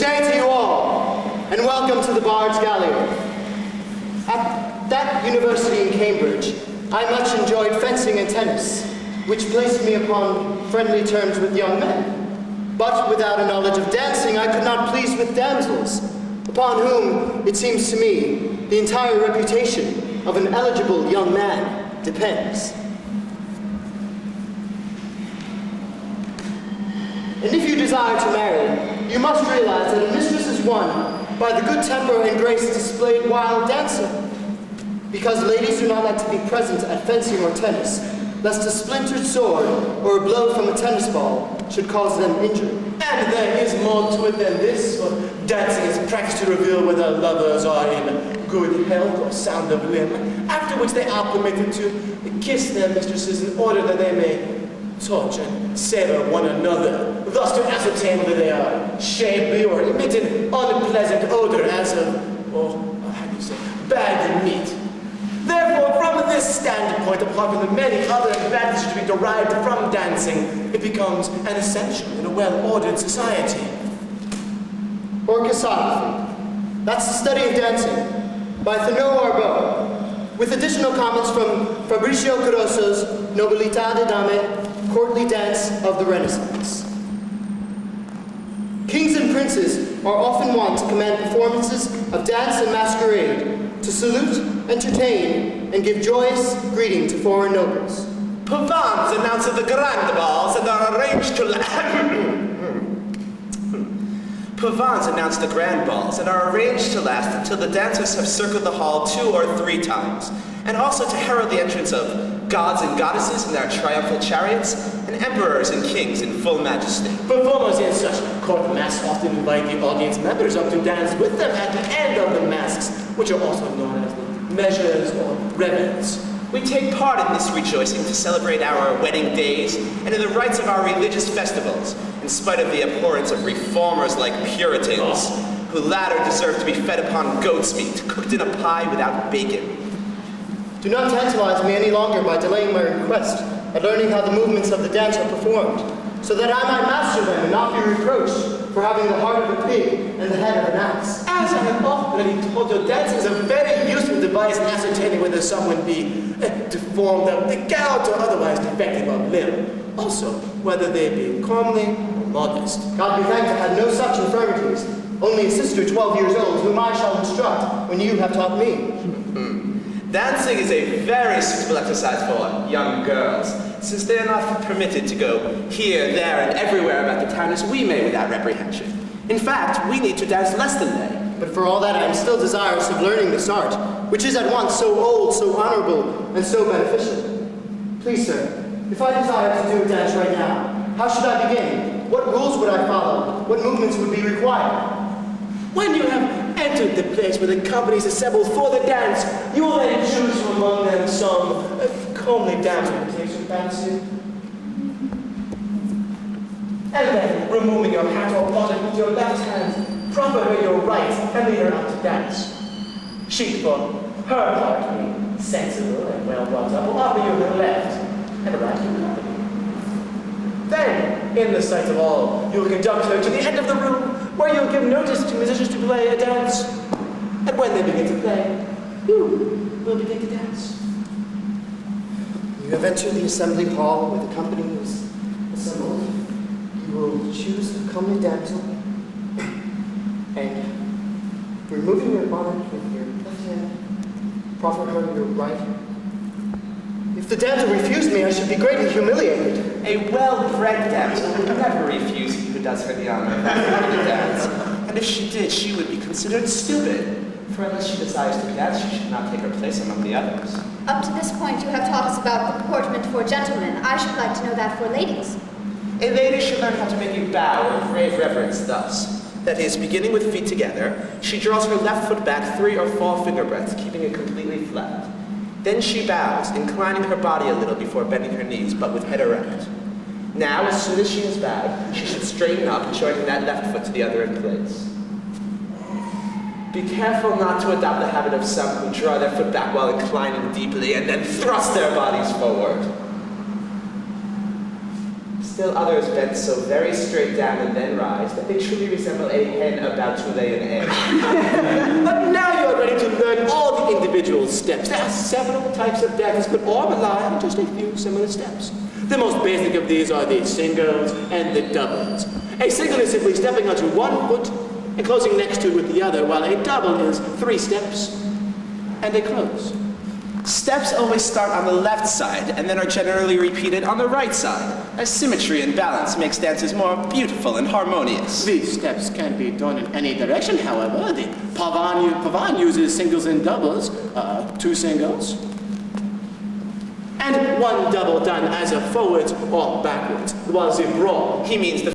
day to you all, and welcome to the Bard's Galliard. At that university in Cambridge, I much enjoyed fencing and tennis, which placed me upon friendly terms with young men. But without a knowledge of dancing, I could not please with damsels, upon whom, it seems to me, the entire reputation of an eligible young man depends. And if you desire to marry, you must realize that a mistress is won by the good temper and grace displayed while dancing. Because ladies do not like to be present at fencing or tennis, lest a splintered sword or a blow from a tennis ball should cause them injury. And there is more to it than this, for dancing is practiced to reveal whether lovers are in good health or sound of limb, after which they are permitted to kiss their mistresses in order that they may touch and savor one another, thus to ascertain whether they are shapely or emit an unpleasant odor as of, bad meat. Therefore, from this standpoint, apart from the many other advantages to be derived from dancing, it becomes an essential in a well-ordered society. Orchesography. That's the study of dancing, by Thénard Arbeau, with additional comments from Fabricio Carosso's Nobilità Dame, Courtly Dance of the Renaissance. Kings and princes are often wont to command performances of dance and masquerade, to salute, entertain, and give joyous greeting to foreign nobles. Pavans announce the grand balls and are arranged to Pavans announce the grand balls and are arranged to last until the dancers have circled the hall 2 or 3 times, and also to herald the entrance of gods and goddesses in their triumphal chariots, and emperors and kings in full majesty. Performers in such court masks often invite the audience members up to dance with them at the end of the masks, which are also known as the measures or revels. We take part in this rejoicing to celebrate our wedding days and in the rites of our religious festivals, in spite of the abhorrence of reformers like Puritans, who latter deserve to be fed upon goat's meat, cooked in a pie without bacon. Do not tantalize me any longer by delaying my request at learning how the movements of the dance are performed, so that I might master them and not be reproached for having the heart of a pig and the head of an ass. As I have already told you, dancing is a very useful device in ascertaining whether someone be deformed, gout, or otherwise defective of limb. Also, whether they be comely or modest. God be thanked, I had no such infirmities, only a sister 12 years old, whom I shall instruct when you have taught me. Dancing is a very suitable exercise for young girls, since they are not permitted to go here, there, and everywhere about the town as we may without reprehension. In fact, we need to dance less than they. But for all that, I am still desirous of learning this art, which is at once so old, so honorable, and so beneficial. Please, sir, if I desire to do a dance right now, how should I begin? What rules would I follow? What movements would be required? When you have entered the place where the company is assembled for the dance, you will then choose from among them some comely damsel who takes your fancy. And then, removing your hat or bonnet with your left hand, proffer her your right and lead her out to dance. She, for her part, being sensible and well brought up, will offer you her left and right to company. Then, in the sight of all, you will conduct her to the end of the room, where you'll give notice to musicians to play a dance. And when they begin to play, you will begin to dance. You have entered the assembly hall where the company is assembled. You will choose a comely damsel, and removing your bonnet with your left hand, proffer her your right. If the damsel refused me, I should be greatly humiliated. A well-bred damsel would never refuse he who does her the honor of having her to dance. And if she did, she would be considered stupid. For unless she desires to dance, she should not take her place among the others. Up to this point, you have taught us about comportment for gentlemen. I should like to know that for ladies. A lady should learn how to make a bow in grave reverence thus. That is, beginning with feet together, she draws her left foot back 3 or 4 finger breadths, keeping it completely flat. Then she bows, inclining her body a little before bending her knees, but with head erect. Now, as soon as she has bowed, she should straighten up, joining that left foot to the other in place. Be careful not to adopt the habit of some who draw their foot back while inclining deeply and then thrust their bodies forward. Still others bend so very straight down and then rise that they truly resemble a hen about to lay an egg. But now you are ready to learn all the individual steps. There are several types of dances, but all rely on just a few similar steps. The most basic of these are the singles and the doubles. A single is simply stepping onto one foot and closing next to it with the other, while a double is 3 steps and a close. Steps always start on the left side and then are generally repeated on the right side, as symmetry and balance makes dances more beautiful and harmonious. These steps can be done in any direction, however. The pavan uses singles and doubles, 2 singles, and 1 double done as a forwards or backwards, while the brawl, He means the